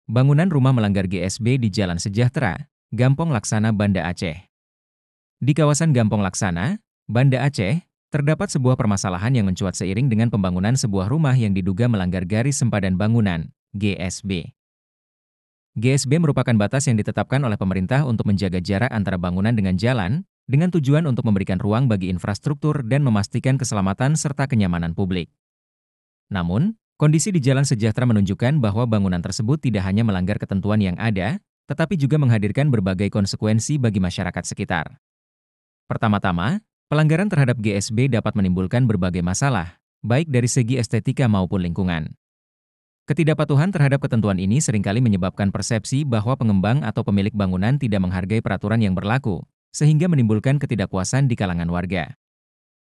Bangunan rumah melanggar GSB di Jalan Sejahtera, Gampong Laksana, Banda Aceh. Di kawasan Gampong Laksana, Banda Aceh, terdapat sebuah permasalahan yang mencuat seiring dengan pembangunan sebuah rumah yang diduga melanggar garis sempadan bangunan, GSB. GSB merupakan batas yang ditetapkan oleh pemerintah untuk menjaga jarak antara bangunan dengan jalan, dengan tujuan untuk memberikan ruang bagi infrastruktur dan memastikan keselamatan serta kenyamanan publik. Namun, kondisi di Jalan Sejahtera menunjukkan bahwa bangunan tersebut tidak hanya melanggar ketentuan yang ada, tetapi juga menghadirkan berbagai konsekuensi bagi masyarakat sekitar. Pertama-tama, pelanggaran terhadap GSB dapat menimbulkan berbagai masalah, baik dari segi estetika maupun lingkungan. Ketidakpatuhan terhadap ketentuan ini seringkali menyebabkan persepsi bahwa pengembang atau pemilik bangunan tidak menghargai peraturan yang berlaku, sehingga menimbulkan ketidakpuasan di kalangan warga.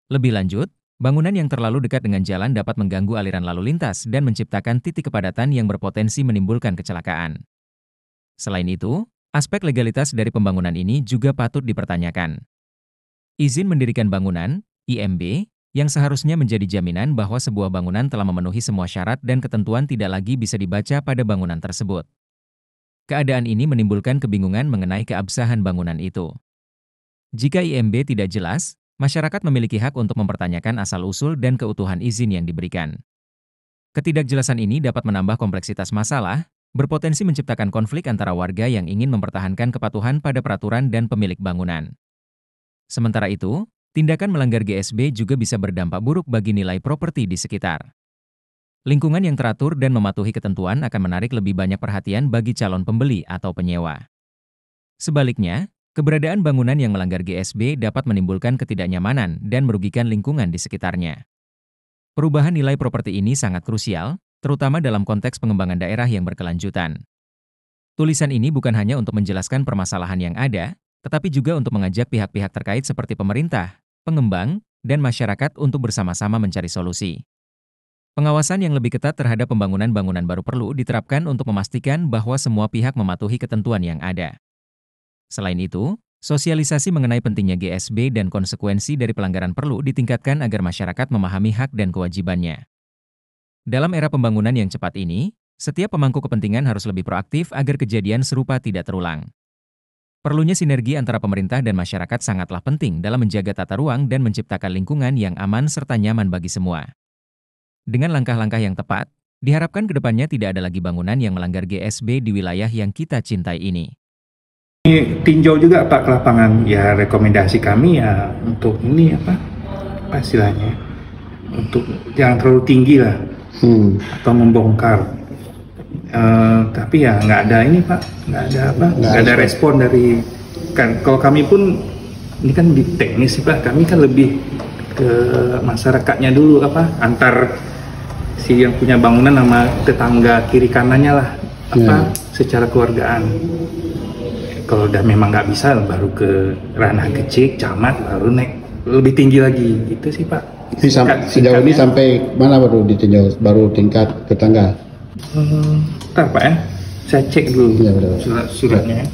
Lebih lanjut, bangunan yang terlalu dekat dengan jalan dapat mengganggu aliran lalu lintas dan menciptakan titik kepadatan yang berpotensi menimbulkan kecelakaan. Selain itu, aspek legalitas dari pembangunan ini juga patut dipertanyakan. Izin mendirikan bangunan, IMB, yang seharusnya menjadi jaminan bahwa sebuah bangunan telah memenuhi semua syarat dan ketentuan tidak lagi bisa dibaca pada bangunan tersebut. Keadaan ini menimbulkan kebingungan mengenai keabsahan bangunan itu. Jika IMB tidak jelas, masyarakat memiliki hak untuk mempertanyakan asal-usul dan keutuhan izin yang diberikan. Ketidakjelasan ini dapat menambah kompleksitas masalah, berpotensi menciptakan konflik antara warga yang ingin mempertahankan kepatuhan pada peraturan dan pemilik bangunan. Sementara itu, tindakan melanggar GSB juga bisa berdampak buruk bagi nilai properti di sekitar. Lingkungan yang teratur dan mematuhi ketentuan akan menarik lebih banyak perhatian bagi calon pembeli atau penyewa. Sebaliknya, keberadaan bangunan yang melanggar GSB dapat menimbulkan ketidaknyamanan dan merugikan lingkungan di sekitarnya. Perubahan nilai properti ini sangat krusial, terutama dalam konteks pengembangan daerah yang berkelanjutan. Tulisan ini bukan hanya untuk menjelaskan permasalahan yang ada, tetapi juga untuk mengajak pihak-pihak terkait seperti pemerintah, pengembang, dan masyarakat untuk bersama-sama mencari solusi. Pengawasan yang lebih ketat terhadap pembangunan bangunan baru perlu diterapkan untuk memastikan bahwa semua pihak mematuhi ketentuan yang ada. Selain itu, sosialisasi mengenai pentingnya GSB dan konsekuensi dari pelanggaran perlu ditingkatkan agar masyarakat memahami hak dan kewajibannya. Dalam era pembangunan yang cepat ini, setiap pemangku kepentingan harus lebih proaktif agar kejadian serupa tidak terulang. Perlunya sinergi antara pemerintah dan masyarakat sangatlah penting dalam menjaga tata ruang dan menciptakan lingkungan yang aman serta nyaman bagi semua. Dengan langkah-langkah yang tepat, diharapkan kedepannya tidak ada lagi bangunan yang melanggar GSB di wilayah yang kita cintai ini. Tinjau juga Pak ke lapangan, ya rekomendasi kami ya untuk ini apa istilahnya, untuk jangan terlalu tinggi lah, atau membongkar. Tapi ya nggak ada ini Pak, nggak ada respon dari kan. Kalau kami pun ini kan di teknis sih Pak, kami kan lebih ke masyarakatnya dulu antar si yang punya bangunan sama tetangga kiri kanannya lah secara keluargaan. Kalau udah memang nggak bisa, baru ke ranah kecil, camat, baru naik lebih tinggi lagi, gitu sih Pak. Sejauh ini sampai mana baru ditinjau, baru tingkat tetangga? Ntar Pak ya, saya cek dulu surat-suratnya.